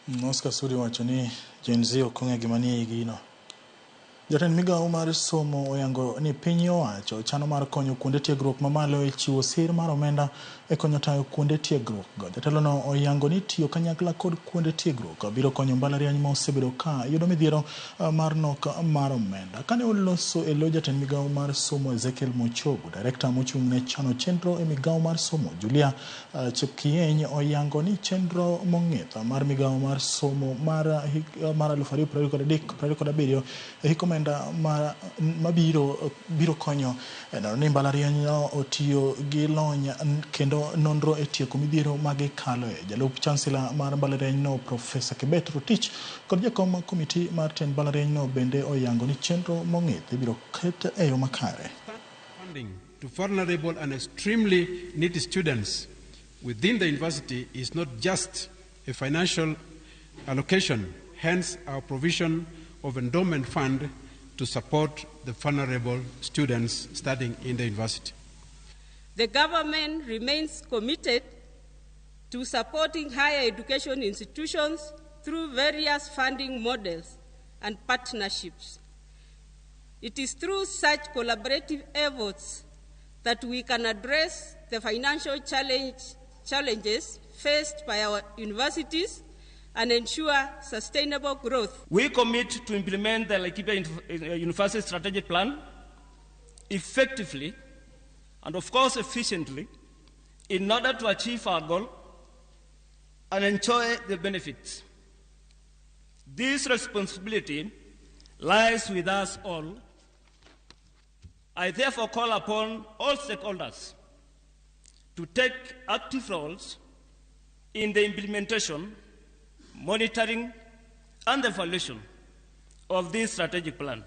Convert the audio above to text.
Oscar Sudi wacho ni Gen Z okong'e gima ni gino. Jatend migawo mar somo oyango ni piny owacho chano mar konyo kuonde tiegruok mamalo e chiwo sir mar omenda e konyo tayo kuonde tiegruok. Jatelono oyango ni tiyo kanyakla kod kuonde tiegruok biro konyo mbalariany ma osebedo ka yudo midhiero mar nok mar omenda. Kane oloso e lo jatend migawo mar somo Ezekiel Machogu, director mochung' ne chano chenro e migawo mar somo Julia Chepkieny oyango ni chenro mong'ith mar migawo mar somo mar 2023-2027 hiko biro konyo ni mbalariany otiyo gi lony kendo nonro e tieko midhiero mage kaloe. Jalup chancellor mar mbalariany no Professor Kibet Rotich kod jakom komiti mar tend mbalariany no bende oyango ni chenro mong'ith biro ket e yo makare. Funding to vulnerable and extremely needy students within the university is not just a financial allocation, hence our provision of endowment fund to support the vulnerable students studying in the university. The government remains committed to supporting higher education institutions through various funding models and partnerships. It is through such collaborative efforts that we can address the financial challenges faced by our universities and ensure sustainable growth. We commit to implement the Laikipia University Strategic Plan effectively and, of course, efficiently in order to achieve our goal and enjoy the benefits. This responsibility lies with us all. I therefore call upon all stakeholders to take active roles in the implementation, monitoring, and evaluation of this strategic plan.